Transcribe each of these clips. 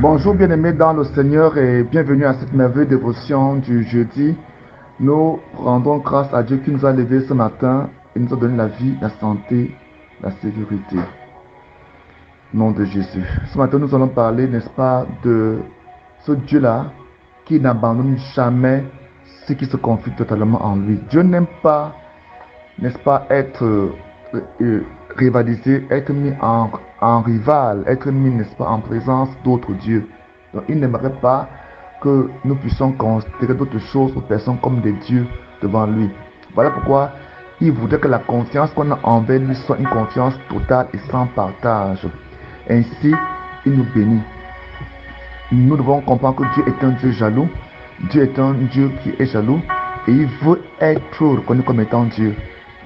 Bonjour bien-aimés dans le Seigneur et bienvenue à cette merveilleuse dévotion du jeudi. Nous rendons grâce à Dieu qui nous a levés ce matin et nous a donné la vie, la santé, la sécurité. Au nom de Jésus. Ce matin, nous allons parler, n'est-ce pas, de ce Dieu-là qui n'abandonne jamais ceux qui se confient totalement en lui. Dieu n'aime pas, n'est-ce pas, être rivalisé, être mis en rival, être mis, n'est-ce pas, en présence d'autres dieux. Donc, il n'aimerait pas que nous puissions considérer d'autres choses ou personnes comme des dieux devant lui. Voilà pourquoi il voudrait que la confiance qu'on a envers lui soit une confiance totale et sans partage. Ainsi, il nous bénit. Nous devons comprendre que Dieu est un Dieu jaloux. Dieu est un Dieu qui est jaloux et il veut être reconnu comme étant Dieu.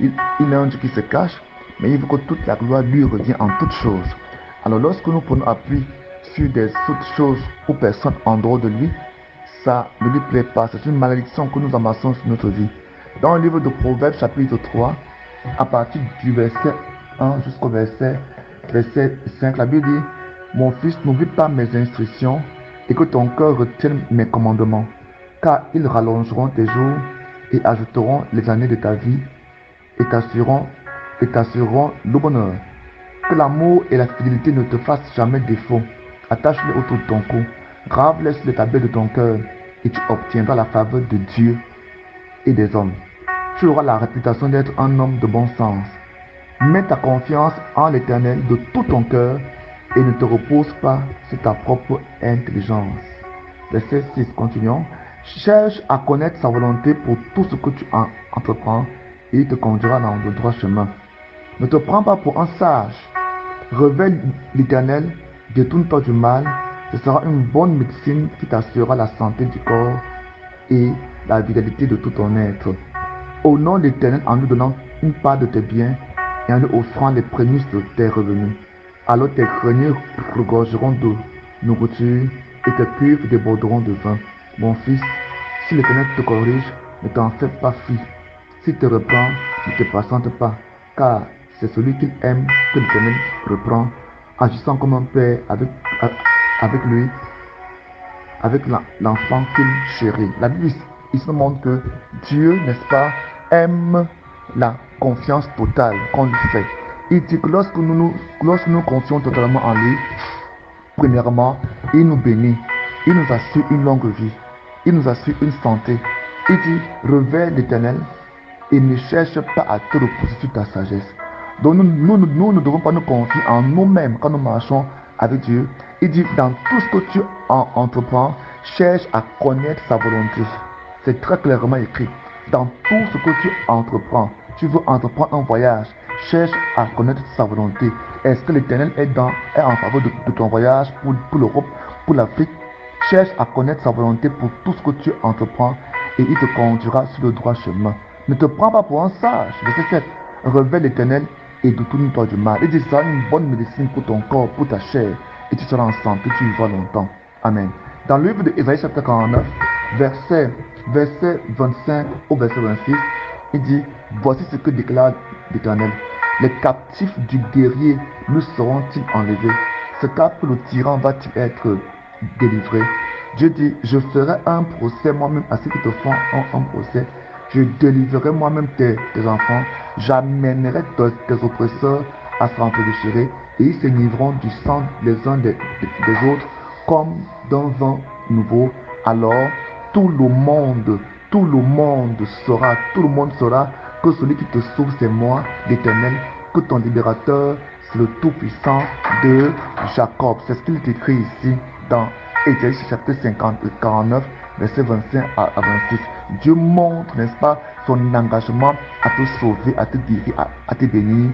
Il est un Dieu qui se cache, mais il veut que toute la gloire lui revienne en toutes choses. Alors lorsque nous prenons appui sur des autres choses ou personnes en dehors de lui, ça ne lui plaît pas. C'est une malédiction que nous amassons sur notre vie. Dans le livre de Proverbes chapitre 3, à partir du verset 1 jusqu'au verset 5, la Bible dit: Mon fils, n'oublie pas mes instructions et que ton cœur retienne mes commandements, car ils rallongeront tes jours et ajouteront les années de ta vie et t'assureront le bonheur. Que l'amour et la fidélité ne te fassent jamais défaut. Attache-les autour de ton cou, grave-les sur les tablettes de ton cœur et tu obtiendras la faveur de Dieu et des hommes. Tu auras la réputation d'être un homme de bon sens. Mets ta confiance en l'Éternel de tout ton cœur et ne te repose pas sur ta propre intelligence. Verset 6, continuons. Cherche à connaître sa volonté pour tout ce que tu entreprends et il te conduira dans le droit chemin. Ne te prends pas pour un sage. Révèle l'Éternel, détourne-toi du mal. Ce sera une bonne médecine qui t'assurera la santé du corps et la vitalité de tout ton être. Honore l'Éternel en lui donnant une part de tes biens et en lui offrant les prémices de tes revenus. Alors tes greniers regorgeront de nourriture et tes cuves déborderont de vin. Mon fils, si l'Éternel te corrige, ne t'en fais pas fi. S'il te reprend, ne te patiente pas, car c'est celui qu'il aime que l'Éternel reprend, agissant comme un père avec lui, avec l'enfant qu'il chérit. La Bible ici nous montre que Dieu, n'est-ce pas, aime la confiance totale qu'on lui fait. Il dit que lorsque nous confions totalement en lui, premièrement, il nous bénit, il nous assure une longue vie, il nous assure une santé. Il dit: révère l'Éternel et ne cherche pas à te reposer sur ta sagesse. Donc nous ne devons pas nous confier en nous-mêmes quand nous marchons avec Dieu. Il dit: dans tout ce que tu entreprends, cherche à connaître sa volonté. C'est très clairement écrit. Dans tout ce que tu entreprends, tu veux entreprendre un voyage, cherche à connaître sa volonté. Est-ce que l'Éternel est en faveur de ton voyage pour l'Europe, pour l'Afrique? Cherche à connaître sa volonté pour tout ce que tu entreprends et il te conduira sur le droit chemin. Ne te prends pas pour un sage. Verset 7. Révèle l'Éternel et détourne-toi du mal. Il dit: ça sera une bonne médecine pour ton corps, pour ta chair, et tu seras en santé, tu vivras longtemps. Amen. Dans le livre d'Ésaïe chapitre 49, verset 25 au verset 26, il dit: voici ce que déclare l'Éternel. Les captifs du guerrier nous seront-ils enlevés? Ce cas que le tyran va-t-il être délivré? Dieu dit: je ferai un procès moi-même à ceux qui te font un procès. Je délivrerai moi-même tes enfants. J'amènerai tes oppresseurs à s'entre-déchirer et ils s'énivreront du sang les uns des autres comme d'un vin nouveau. Alors tout le monde saura que celui qui te sauve, c'est moi, l'Éternel, que ton libérateur, c'est le Tout-Puissant de Jacob. C'est ce qu'il est écrit ici dans Ésaïe chapitre 49, verset 25 à 26. Dieu montre, n'est-ce pas, son engagement à te sauver, à te guérir, à te bénir,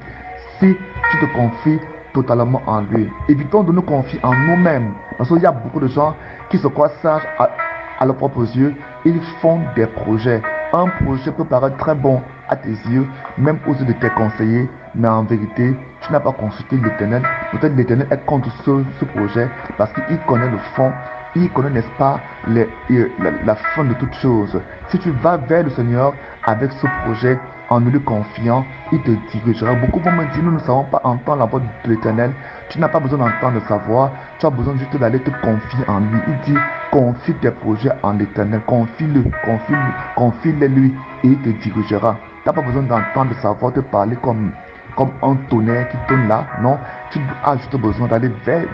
si tu te confies totalement en lui. Évitons de nous confier en nous-mêmes, parce qu'il y a beaucoup de gens qui se croient sages à leurs propres yeux. Ils font des projets. Un projet peut paraître très bon à tes yeux, même aux yeux de tes conseillers, mais en vérité, tu n'as pas consulté l'Éternel. Peut-être l'Éternel est contre ce projet parce qu'il connaît le fond, il connaît, n'est-ce pas, la fin de toutes choses. Si tu vas vers le Seigneur avec ce projet, en lui confiant, il te dirigera. Beaucoup vont me dire: nous ne savons pas entendre la voix de l'Éternel. Tu n'as pas besoin d'entendre sa voix. Tu as besoin juste d'aller te confier en lui. Il dit, confie tes projets en l'Éternel. Confie-les lui et il te dirigera. Tu n'as pas besoin d'entendre sa voix te parler comme un tonnerre qui tonne là. Non, tu as juste besoin d'aller vers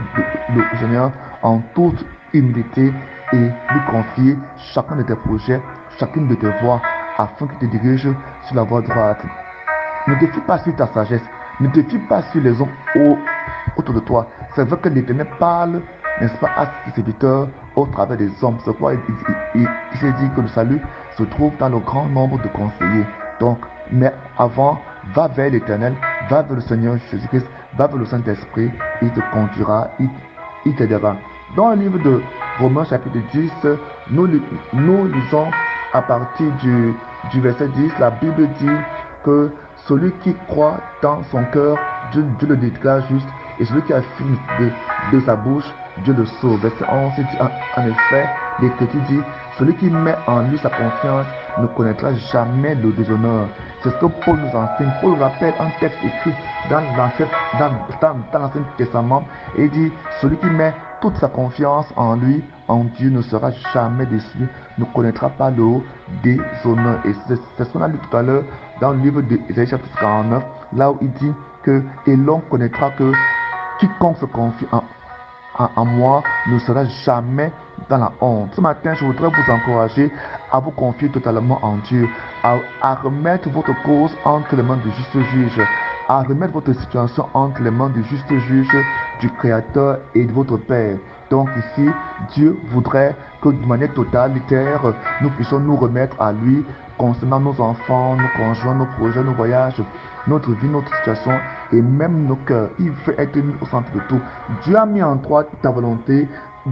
le Seigneur en toute humilité et lui confier chacun de tes projets, chacune de tes voies, afin qu'il te dirige sur la voie droite. Ne te fie pas sur ta sagesse, ne te fie pas sur les hommes autour de toi. C'est vrai que l'Éternel parle, n'est-ce pas, à ses serviteurs au travers des hommes. C'est pourquoi il s'est dit que le salut se trouve dans le grand nombre de conseillers. Donc, mais avant, va vers l'Éternel, va vers le Seigneur Jésus-Christ, va vers le Saint-Esprit, il te conduira, il t'aidera. Dans le livre de Romains chapitre 10, nous lisons à partir du verset 10, la Bible dit que celui qui croit dans son cœur, Dieu le déclare juste, et celui qui affirme de sa bouche, Dieu le sauve. Verset 11 dit en effet, l'Écriture dit, celui qui met en lui sa confiance ne connaîtra jamais le déshonneur. C'est ce que Paul nous enseigne. Paul rappelle un texte écrit dans l'Ancien Testament et il dit, celui qui met toute sa confiance en lui, en Dieu, ne sera jamais déçu, ne connaîtra pas le déshonneur. Et c'est ce qu'on a lu tout à l'heure dans le livre d'Ésaïe chapitre 49, là où il dit que, et l'on connaîtra que quiconque se confie en moi ne sera jamais dans la honte. Ce matin, je voudrais vous encourager à vous confier totalement en Dieu, à remettre votre cause entre les mains du juste juge, à remettre votre situation entre les mains du juste juge, du Créateur et de votre Père. Donc ici, Dieu voudrait que de manière totalitaire, nous puissions nous remettre à lui concernant nos enfants, nos conjoints, nos projets, nos voyages, notre vie, notre situation et même nos cœurs. Il veut être mis au centre de tout. Dieu a mis en toi ta volonté.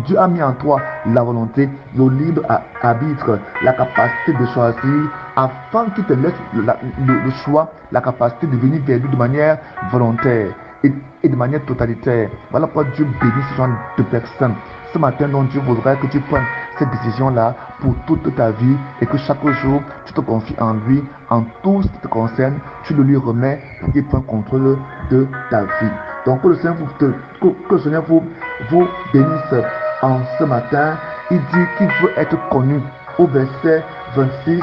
Dieu a mis en toi la volonté, le libre arbitre, la capacité de choisir, afin qu'il te laisse le choix, la capacité de venir vers lui de manière volontaire et de manière totalitaire. Voilà pourquoi Dieu bénit ce genre de personnes. Ce matin, donc, Dieu voudrait que tu prennes cette décision-là pour toute ta vie et que chaque jour, tu te confies en lui, en tout ce qui te concerne, tu le lui remets pour qu'il prenne contrôle de ta vie. Donc, que le Seigneur vous bénisse en ce matin. Il dit qu'il veut être connu. Au verset 26,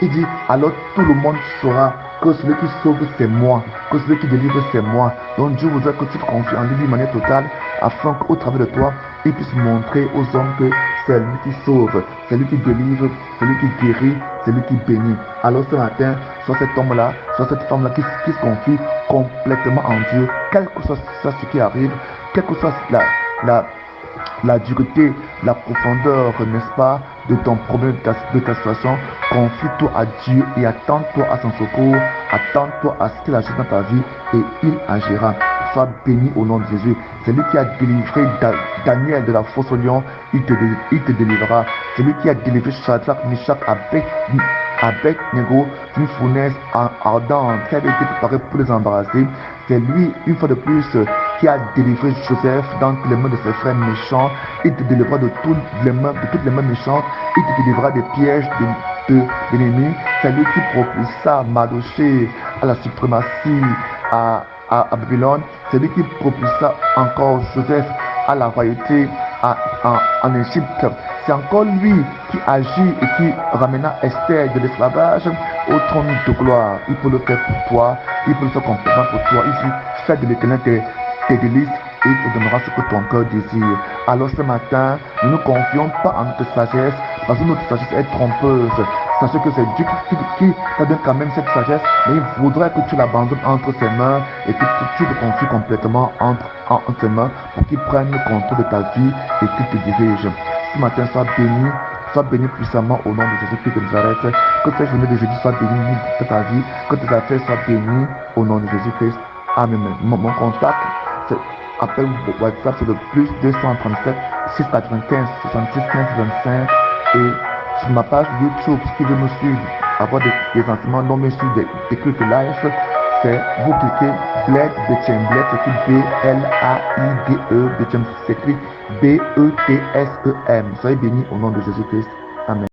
il dit, alors tout le monde saura que celui qui sauve, c'est moi, que celui qui délivre, c'est moi. Donc Dieu voudrait que tu te confies en lui de manière totale, afin qu'au travers de toi, il puisse montrer aux hommes que c'est lui qui sauve, c'est lui qui délivre, c'est lui qui guérit, c'est lui qui bénit. Alors ce matin, soit cet homme-là, soit cette femme-là qui se confie complètement en Dieu, quel que soit ce qui arrive, quelle que soit la dureté, la profondeur, n'est-ce pas, de ton problème, de ta situation, confie-toi à Dieu et attends-toi à son secours, attends-toi à ce qu'il agisse dans ta vie et il agira. Sois béni au nom de Jésus. C'est lui qui a délivré Daniel de la fosse au lion, il te délivrera. C'est lui qui a délivré Shadrach, Meshach, Abednego d'une fournaise ardente qui avait été préparée pour les embarrasser. C'est lui, une fois de plus, qui a délivré Joseph dans les mains de ses frères méchants. Il te délivrera de toutes les mains méchantes. Il te délivrera des pièges de l'ennemi. C'est lui qui propulsa Mardochée à la suprématie à Babylone. C'est lui qui propulsa encore Joseph à la royauté en Égypte. C'est encore lui qui agit et qui ramena Esther de l'esclavage au trône de gloire. Il peut le faire pour toi, il peut le faire complètement pour toi. Ici, fais de l'Éternel tes délices et il te donnera ce que ton cœur désire. Alors ce matin, ne nous confions pas en notre sagesse, parce que notre sagesse est trompeuse. Sachez que c'est Dieu qui t'a donné quand même cette sagesse, mais il voudrait que tu l'abandonnes entre ses mains et que tu te confies complètement entre ses mains pour qu'il prenne le contrôle de ta vie et qu'il te dirige. Ce matin, sois béni puissamment au nom de Jésus-Christ de Nazareth. Que cette journée de jeudi soit bénie de ta vie, que tes affaires soient bénies au nom de Jésus-Christ. Amen. Mon contact, c'est appel WhatsApp, c'est le plus 237 695 66 15 25 et sur ma page YouTube, si vous me suivre, avoir des enseignements non mais sur des clips live, c'est vous cliquez Bled Bethem, Bled s'écrit B-L-A-I-D-E, Bethem s'écrit B-E-T-S-E-M. Soyez bénis au nom de Jésus-Christ. Amen.